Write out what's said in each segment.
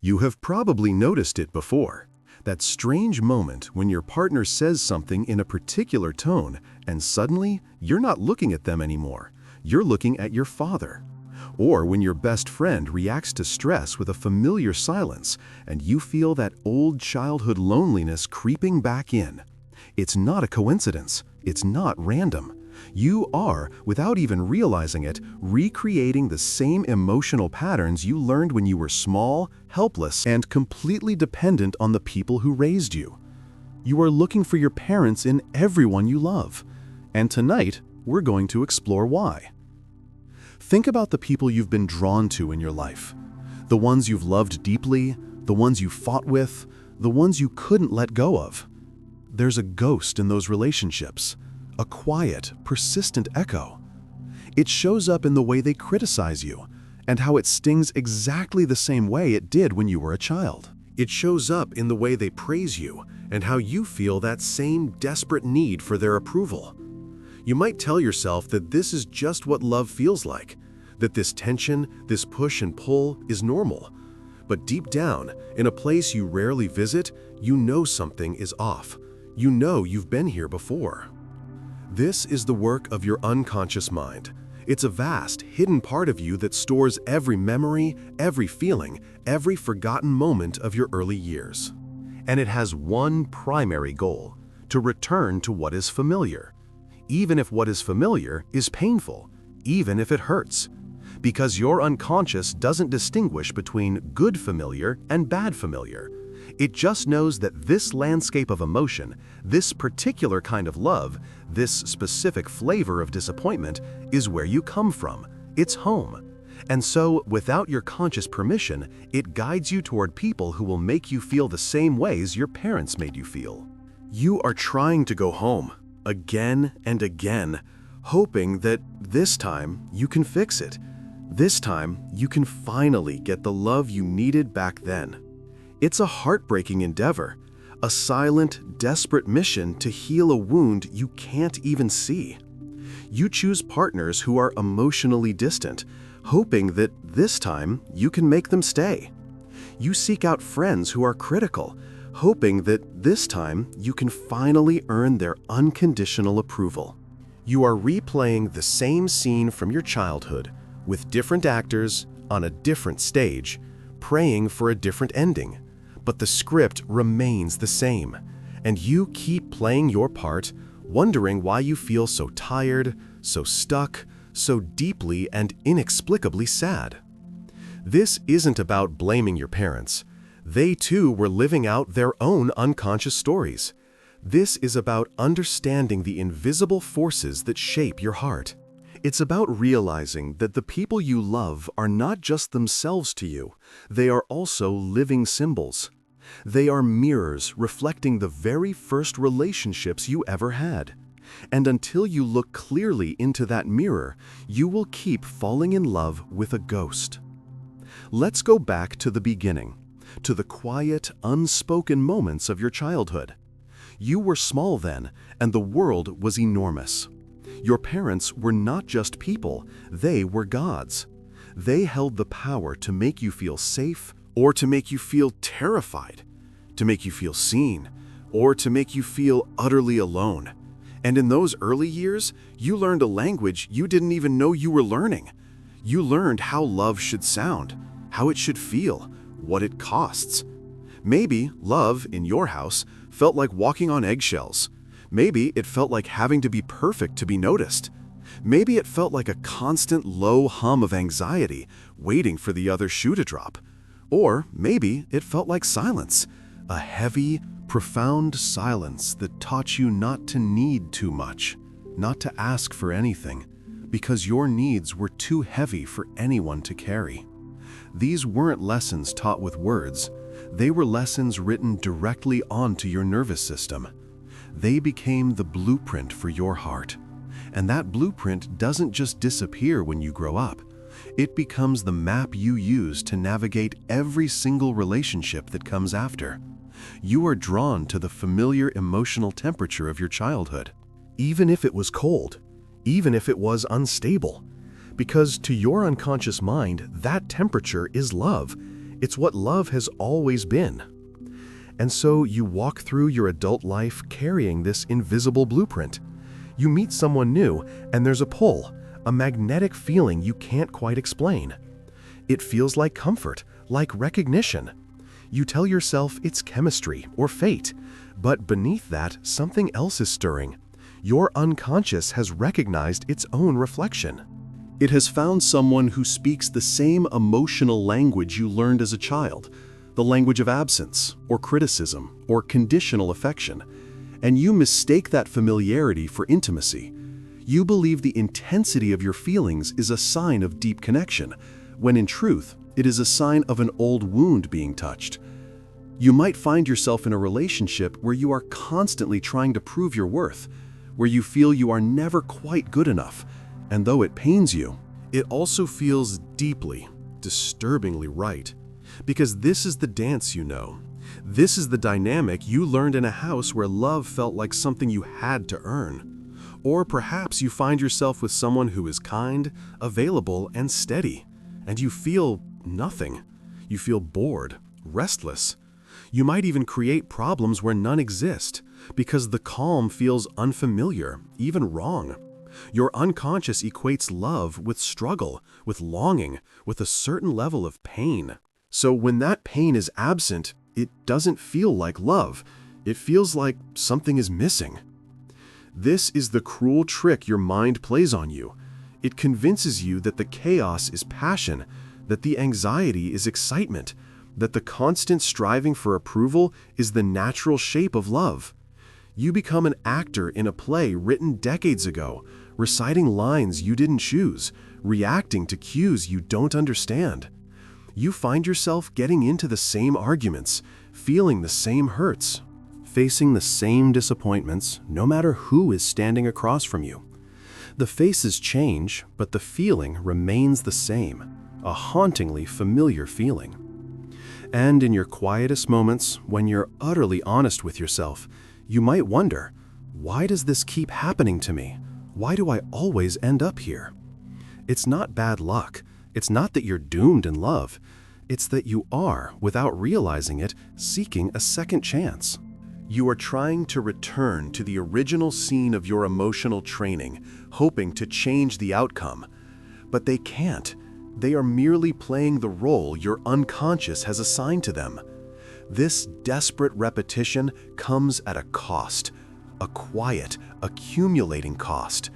You have probably noticed it before. That strange moment when your partner says something in a particular tone and suddenly you're not looking at them anymore. You're looking at your father. Or when your best friend reacts to stress with a familiar silence and you feel that old childhood loneliness creeping back in. It's not a coincidence. It's not random. You are, without even realizing it, recreating the same emotional patterns you learned when you were small, helpless, and completely dependent on the people who raised you. You are looking for your parents in everyone you love. And tonight, we're going to explore why. Think about the people you've been drawn to in your life. The ones you've loved deeply, the ones you fought with, the ones you couldn't let go of. There's a ghost in those relationships. A quiet, persistent echo. It shows up in the way they criticize you, and how it stings exactly the same way it did when you were a child. It shows up in the way they praise you, and how you feel that same desperate need for their approval. You might tell yourself that this is just what love feels like, that this tension, this push and pull is normal. But deep down, in a place you rarely visit, you know something is off. You know you've been here before. This is the work of your unconscious mind. It's a vast, hidden part of you that stores every memory, every feeling, every forgotten moment of your early years. And it has one primary goal: to return to what is familiar. Even if what is familiar is painful, even if it hurts. Because your unconscious doesn't distinguish between good familiar and bad familiar. It just knows that this landscape of emotion, this particular kind of love, this specific flavor of disappointment is where you come from. It's home. And so, without your conscious permission, it guides you toward people who will make you feel the same ways your parents made you feel. You are trying to go home, again and again, hoping that this time you can fix it. This time you can finally get the love you needed back then. It's a heartbreaking endeavor, a silent, desperate mission to heal a wound you can't even see. You choose partners who are emotionally distant, hoping that this time you can make them stay. You seek out friends who are critical, hoping that this time you can finally earn their unconditional approval. You are replaying the same scene from your childhood, with different actors, on a different stage, praying for a different ending. But the script remains the same, and you keep playing your part, wondering why you feel so tired, so stuck, so deeply and inexplicably sad. This isn't about blaming your parents. They too were living out their own unconscious stories. This is about understanding the invisible forces that shape your heart. It's about realizing that the people you love are not just themselves to you, they are also living symbols. They are mirrors reflecting the very first relationships you ever had. And until you look clearly into that mirror, you will keep falling in love with a ghost. Let's go back to the beginning, to the quiet, unspoken moments of your childhood. You were small then, and the world was enormous. Your parents were not just people, they were gods. They held the power to make you feel safe, or to make you feel terrified, to make you feel seen, or to make you feel utterly alone. And in those early years, you learned a language you didn't even know you were learning. You learned how love should sound, how it should feel, what it costs. Maybe love, in your house, felt like walking on eggshells. Maybe it felt like having to be perfect to be noticed. Maybe it felt like a constant low hum of anxiety, waiting for the other shoe to drop. Or maybe it felt like silence, a heavy, profound silence that taught you not to need too much, not to ask for anything, because your needs were too heavy for anyone to carry. These weren't lessons taught with words. They were lessons written directly onto your nervous system. They became the blueprint for your heart. And that blueprint doesn't just disappear when you grow up. It becomes the map you use to navigate every single relationship that comes after. You are drawn to the familiar emotional temperature of your childhood, even if it was cold, even if it was unstable. Because to your unconscious mind, that temperature is love. It's what love has always been. And so you walk through your adult life carrying this invisible blueprint. You meet someone new, and there's a pull, a magnetic feeling you can't quite explain. It feels like comfort, like recognition. You tell yourself it's chemistry or fate, but beneath that, something else is stirring. Your unconscious has recognized its own reflection. It has found someone who speaks the same emotional language you learned as a child, the language of absence, or criticism, or conditional affection, and you mistake that familiarity for intimacy. You believe the intensity of your feelings is a sign of deep connection, when in truth, it is a sign of an old wound being touched. You might find yourself in a relationship where you are constantly trying to prove your worth, where you feel you are never quite good enough, and though it pains you, it also feels deeply, disturbingly right. Because this is the dance you know. This is the dynamic you learned in a house where love felt like something you had to earn. Or perhaps you find yourself with someone who is kind, available, and steady, and you feel nothing. You feel bored, restless. You might even create problems where none exist, because the calm feels unfamiliar, even wrong. Your unconscious equates love with struggle, with longing, with a certain level of pain. So when that pain is absent, it doesn't feel like love. It feels like something is missing. This is the cruel trick your mind plays on you. It convinces you that the chaos is passion, that the anxiety is excitement, that the constant striving for approval is the natural shape of love. You become an actor in a play written decades ago, reciting lines you didn't choose, reacting to cues you don't understand. You find yourself getting into the same arguments, feeling the same hurts, facing the same disappointments, no matter who is standing across from you. The faces change, but the feeling remains the same, a hauntingly familiar feeling. And in your quietest moments, when you're utterly honest with yourself, you might wonder, why does this keep happening to me? Why do I always end up here? It's not bad luck. It's not that you're doomed in love. It's that you are, without realizing it, seeking a second chance. You are trying to return to the original scene of your emotional training, hoping to change the outcome. But they can't. They are merely playing the role your unconscious has assigned to them. This desperate repetition comes at a cost, a quiet, accumulating cost.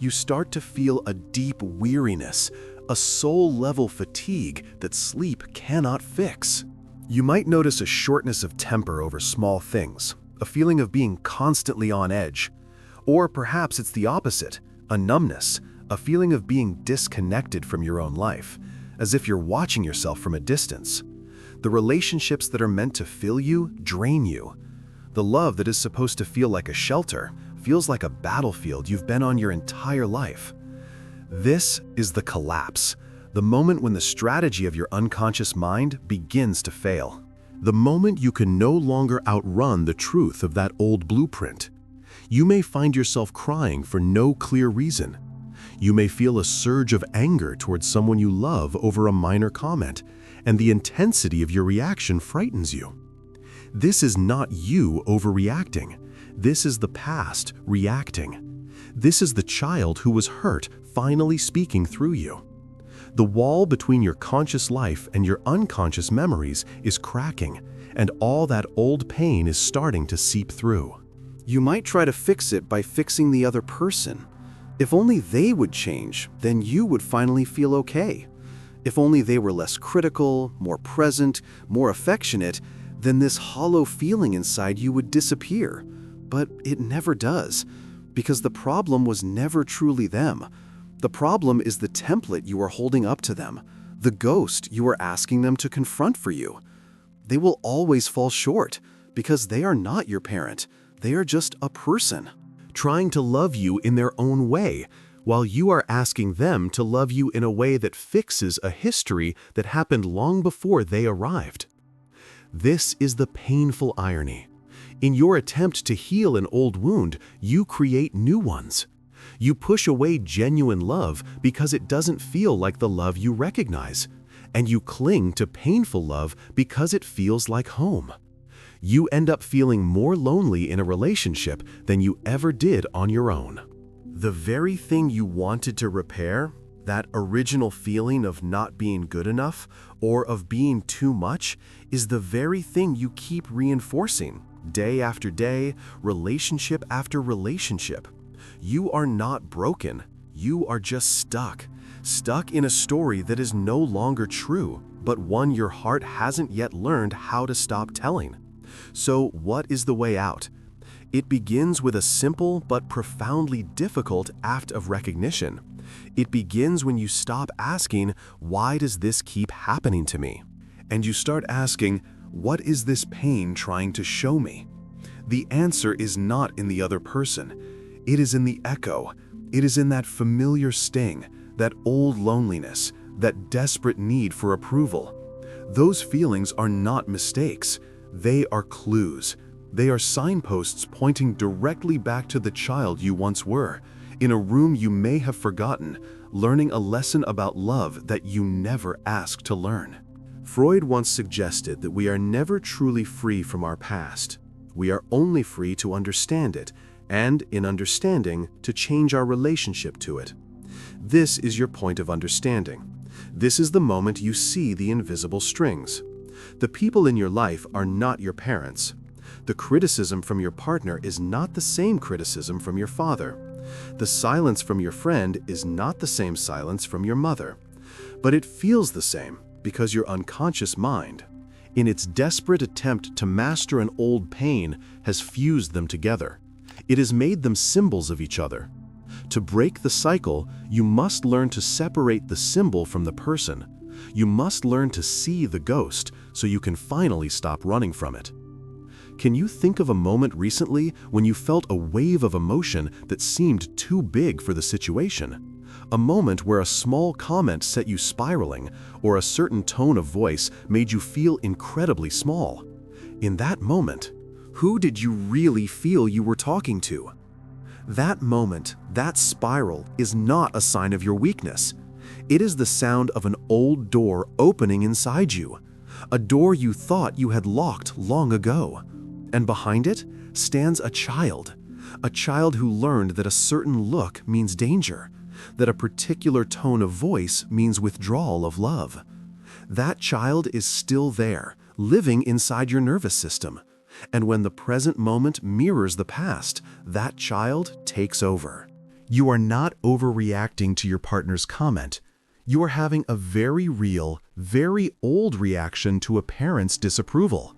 You start to feel a deep weariness, a soul-level fatigue that sleep cannot fix. You might notice a shortness of temper over small things, a feeling of being constantly on edge. Or perhaps it's the opposite, a numbness, a feeling of being disconnected from your own life, as if you're watching yourself from a distance. The relationships that are meant to fill you drain you. The love that is supposed to feel like a shelter feels like a battlefield you've been on your entire life. This is the collapse, the moment when the strategy of your unconscious mind begins to fail. The moment you can no longer outrun the truth of that old blueprint. You may find yourself crying for no clear reason. You may feel a surge of anger towards someone you love over a minor comment, and the intensity of your reaction frightens you. This is not you overreacting. This is the past reacting. This is the child who was hurt finally speaking through you. The wall between your conscious life and your unconscious memories is cracking, and all that old pain is starting to seep through. You might try to fix it by fixing the other person. If only they would change, then you would finally feel okay. If only they were less critical, more present, more affectionate, then this hollow feeling inside you would disappear. But it never does, because the problem was never truly them. The problem is the template you are holding up to them, the ghost you are asking them to confront for you. They will always fall short, because they are not your parent. They are just a person, trying to love you in their own way, while you are asking them to love you in a way that fixes a history that happened long before they arrived. This is the painful irony. In your attempt to heal an old wound, you create new ones. You push away genuine love because it doesn't feel like the love you recognize. and you cling to painful love because it feels like home. You end up feeling more lonely in a relationship than you ever did on your own. The very thing you wanted to repair, that original feeling of not being good enough or of being too much, is the very thing you keep reinforcing, day after day, relationship after relationship. You are not broken. You are just stuck in a story that is no longer true, but one your heart hasn't yet learned how to stop telling. So what is the way out? It begins with a simple but profoundly difficult act of recognition. It begins when you stop asking, "Why does this keep happening to me?" And you start asking, "What is this pain trying to show me?" The answer is not in the other person. It is in the echo. It is in that familiar sting, that old loneliness, that desperate need for approval. Those feelings are not mistakes. They are clues. They are signposts pointing directly back to the child you once were, in a room you may have forgotten, learning a lesson about love that you never asked to learn. Freud once suggested that we are never truly free from our past. We are only free to understand it, and in understanding, to change our relationship to it. This is your point of understanding. This is the moment you see the invisible strings. The people in your life are not your parents. The criticism from your partner is not the same criticism from your father. The silence from your friend is not the same silence from your mother. But it feels the same because your unconscious mind, in its desperate attempt to master an old pain, has fused them together. It has made them symbols of each other. To break the cycle, you must learn to separate the symbol from the person. You must learn to see the ghost so you can finally stop running from it. Can you think of a moment recently when you felt a wave of emotion that seemed too big for the situation? A moment where a small comment set you spiraling, or a certain tone of voice made you feel incredibly small. In that moment, who did you really feel you were talking to? That moment, that spiral, is not a sign of your weakness. It is the sound of an old door opening inside you, a door you thought you had locked long ago. And behind it stands a child who learned that a certain look means danger, that a particular tone of voice means withdrawal of love. That child is still there, living inside your nervous system. And when the present moment mirrors the past, that child takes over. You are not overreacting to your partner's comment. You are having a very real, very old reaction to a parent's disapproval.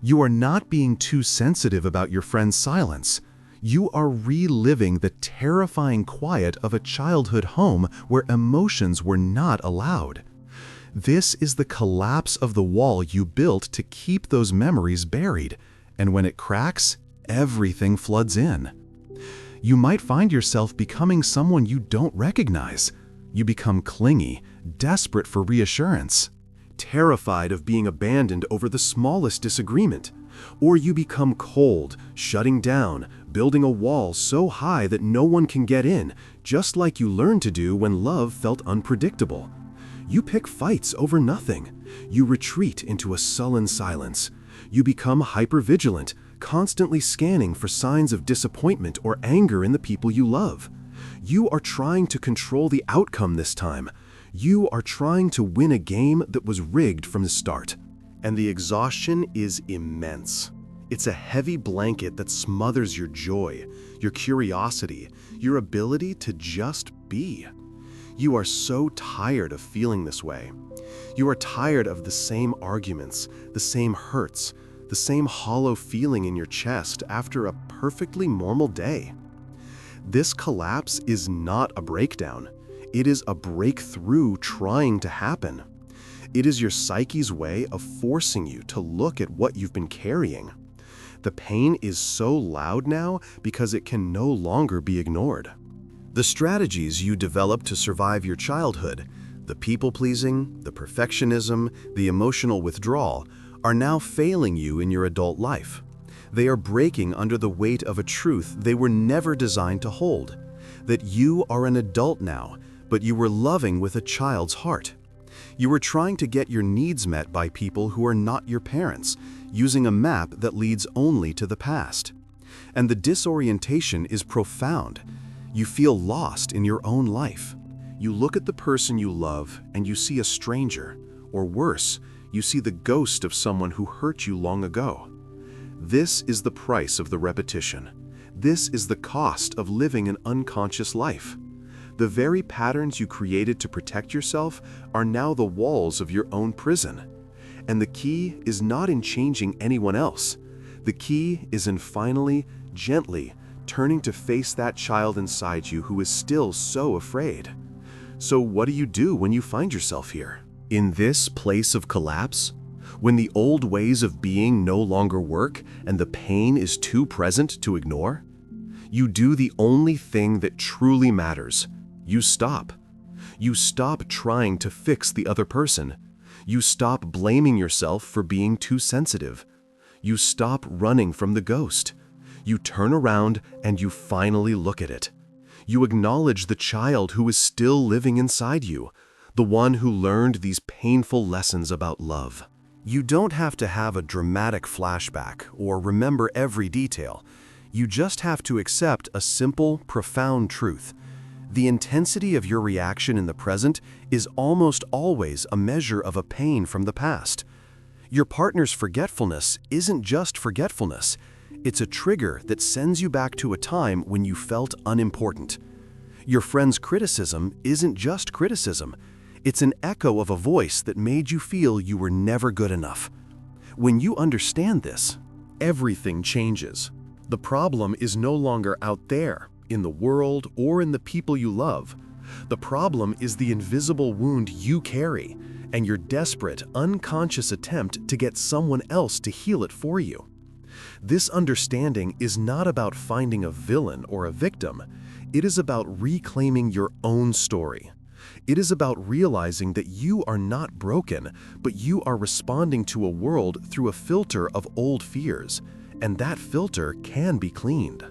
You are not being too sensitive about your friend's silence. You are reliving the terrifying quiet of a childhood home where emotions were not allowed. This is the collapse of the wall you built to keep those memories buried, and when it cracks, everything floods in. You might find yourself becoming someone you don't recognize. You become clingy, desperate for reassurance, terrified of being abandoned over the smallest disagreement. Or you become cold, shutting down, building a wall so high that no one can get in, just like you learned to do when love felt unpredictable. You pick fights over nothing. You retreat into a sullen silence. You become hypervigilant, constantly scanning for signs of disappointment or anger in the people you love. You are trying to control the outcome this time. You are trying to win a game that was rigged from the start. And the exhaustion is immense. It's a heavy blanket that smothers your joy, your curiosity, your ability to just be. You are so tired of feeling this way. You are tired of the same arguments, the same hurts, the same hollow feeling in your chest after a perfectly normal day. This collapse is not a breakdown. It is a breakthrough trying to happen. It is your psyche's way of forcing you to look at what you've been carrying. The pain is so loud now because it can no longer be ignored. The strategies you developed to survive your childhood, the people-pleasing, the perfectionism, the emotional withdrawal, are now failing you in your adult life. They are breaking under the weight of a truth they were never designed to hold, that you are an adult now, but you were loving with a child's heart. You were trying to get your needs met by people who are not your parents, using a map that leads only to the past. And the disorientation is profound. You feel lost in your own life. You look at the person you love and you see a stranger, or worse, you see the ghost of someone who hurt you long ago. This is the price of the repetition. This is the cost of living an unconscious life. The very patterns you created to protect yourself are now the walls of your own prison. And the key is not in changing anyone else. The key is in finally, gently, turning to face that child inside you who is still so afraid. So what do you do when you find yourself here? In this place of collapse? When the old ways of being no longer work and the pain is too present to ignore? You do the only thing that truly matters. You stop. You stop trying to fix the other person. You stop blaming yourself for being too sensitive. You stop running from the ghost. You turn around and you finally look at it. You acknowledge the child who is still living inside you, the one who learned these painful lessons about love. You don't have to have a dramatic flashback or remember every detail. You just have to accept a simple, profound truth. The intensity of your reaction in the present is almost always a measure of a pain from the past. Your partner's forgetfulness isn't just forgetfulness. It's a trigger that sends you back to a time when you felt unimportant. Your friend's criticism isn't just criticism. It's an echo of a voice that made you feel you were never good enough. When you understand this, everything changes. The problem is no longer out there, in the world or in the people you love. The problem is the invisible wound you carry and your desperate, unconscious attempt to get someone else to heal it for you. This understanding is not about finding a villain or a victim. It is about reclaiming your own story. It is about realizing that you are not broken, but you are responding to a world through a filter of old fears, and that filter can be cleaned.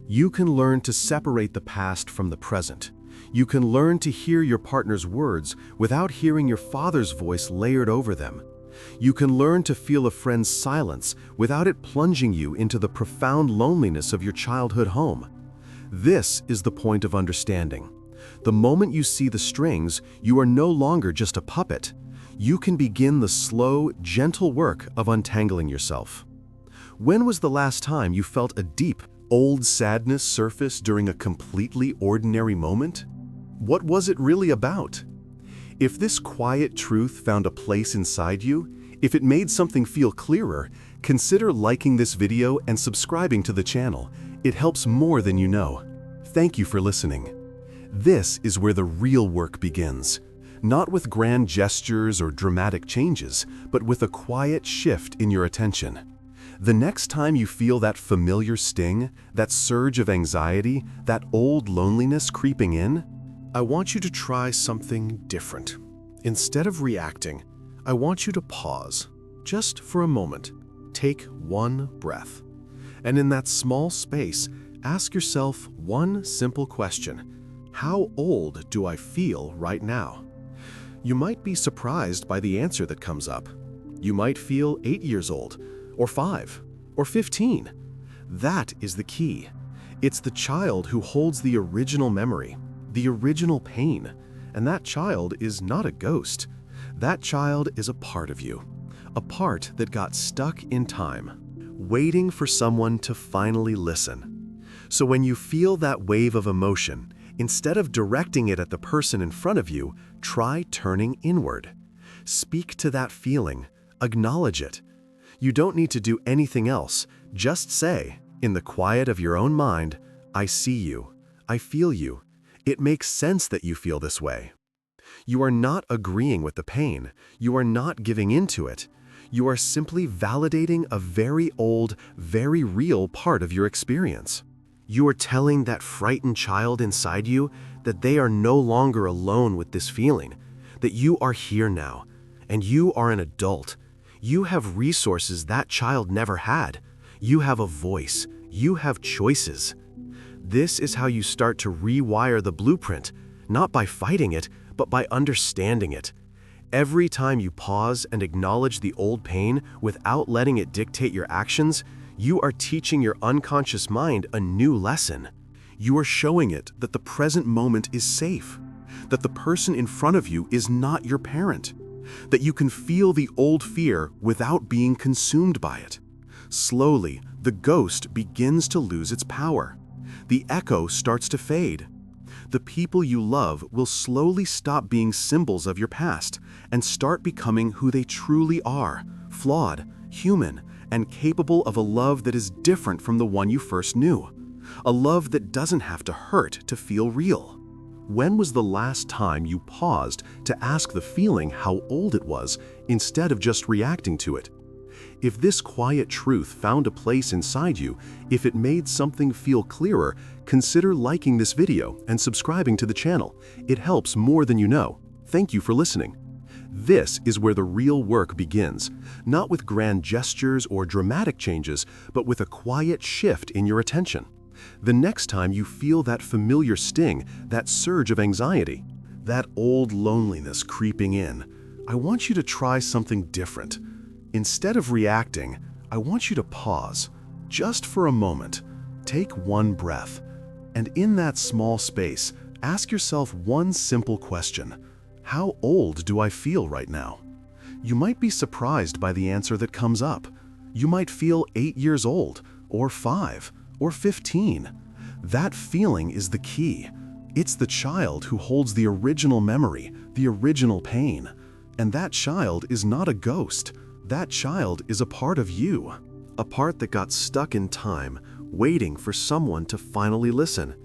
You can learn to separate the past from the present. You can learn to hear your partner's words without hearing your father's voice layered over them. You can learn to feel a friend's silence without it plunging you into the profound loneliness of your childhood home. This is the point of understanding. The moment you see the strings, you are no longer just a puppet. You can begin the slow, gentle work of untangling yourself. When was the last time you felt a deep, old sadness surface during a completely ordinary moment? What was it really about? If this quiet truth found a place inside you, if it made something feel clearer, consider liking this video and subscribing to the channel. It helps more than you know. Thank you for listening. This is where the real work begins. Not with grand gestures or dramatic changes, but with a quiet shift in your attention. The next time you feel that familiar sting, that surge of anxiety, that old loneliness creeping in, I want you to try something different. Instead of reacting, I want you to pause, just for a moment. Take one breath. And in that small space, ask yourself one simple question. How old do I feel right now? You might be surprised by the answer that comes up. You might feel 8 years old, or 5, or 15. That is the key. It's the child who holds the original memory, the original pain, and that child is not a ghost. That child is a part of you, a part that got stuck in time, waiting for someone to finally listen. So when you feel that wave of emotion, instead of directing it at the person in front of you, try turning inward. Speak to that feeling, acknowledge it. You don't need to do anything else. Just say, in the quiet of your own mind, I see you, I feel you. It makes sense that you feel this way. You are not agreeing with the pain. You are not giving into it. You are simply validating a very old, very real part of your experience. You are telling that frightened child inside you that they are no longer alone with this feeling, that you are here now, and you are an adult. You have resources that child never had. You have a voice. You have choices. This is how you start to rewire the blueprint, not by fighting it, but by understanding it. Every time you pause and acknowledge the old pain without letting it dictate your actions, you are teaching your unconscious mind a new lesson. You are showing it that the present moment is safe, that the person in front of you is not your parent, that you can feel the old fear without being consumed by it. Slowly, the ghost begins to lose its power. The echo starts to fade. The people you love will slowly stop being symbols of your past and start becoming who they truly are, flawed, human, and capable of a love that is different from the one you first knew. A love that doesn't have to hurt to feel real. When was the last time you paused to ask the feeling how old it was instead of just reacting to it? If this quiet truth found a place inside you, if it made something feel clearer, consider liking this video and subscribing to the channel. It helps more than you know. Thank you for listening. This is where the real work begins, not with grand gestures or dramatic changes, but with a quiet shift in your attention. The next time you feel that familiar sting, that surge of anxiety, that old loneliness creeping in, I want you to try something different. Instead of reacting, I want you to pause, just for a moment. Take one breath, and in that small space, ask yourself one simple question. How old do I feel right now? You might be surprised by the answer that comes up. You might feel 8 years old, or 5, or 15. That feeling is the key. It's the child who holds the original memory, the original pain. And that child is not a ghost. That child is a part of you, a part that got stuck in time, waiting for someone to finally listen.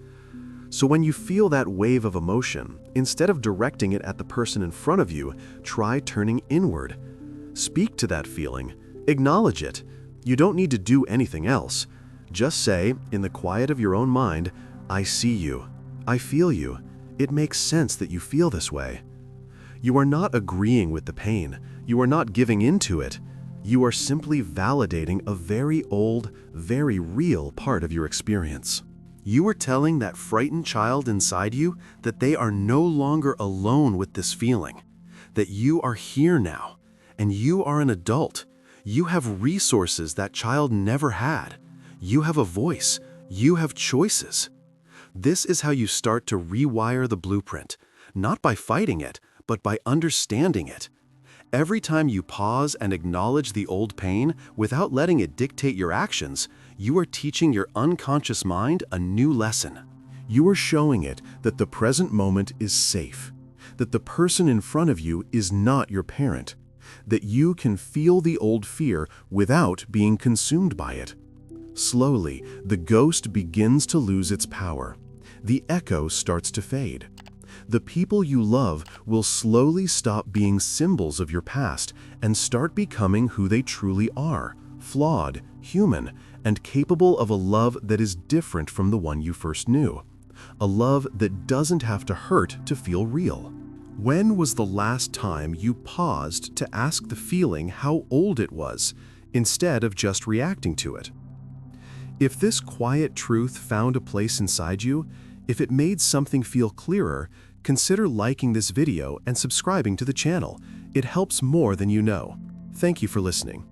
So when you feel that wave of emotion, instead of directing it at the person in front of you, try turning inward. Speak to that feeling, acknowledge it. You don't need to do anything else. Just say, in the quiet of your own mind, I see you, I feel you. It makes sense that you feel this way. You are not agreeing with the pain. You are not giving in to it. You are simply validating a very old, very real part of your experience. You are telling that frightened child inside you that they are no longer alone with this feeling, that you are here now, and you are an adult. You have resources that child never had. You have a voice. You have choices. This is how you start to rewire the blueprint, not by fighting it, but by understanding it. Every time you pause and acknowledge the old pain without letting it dictate your actions, you are teaching your unconscious mind a new lesson. You are showing it that the present moment is safe, that the person in front of you is not your parent, that you can feel the old fear without being consumed by it. Slowly, the ghost begins to lose its power. The echo starts to fade. The people you love will slowly stop being symbols of your past and start becoming who they truly are, flawed, human, and capable of a love that is different from the one you first knew. A love that doesn't have to hurt to feel real. When was the last time you paused to ask the feeling how old it was, instead of just reacting to it? If this quiet truth found a place inside you, if it made something feel clearer, consider liking this video and subscribing to the channel. It helps more than you know. Thank you for listening.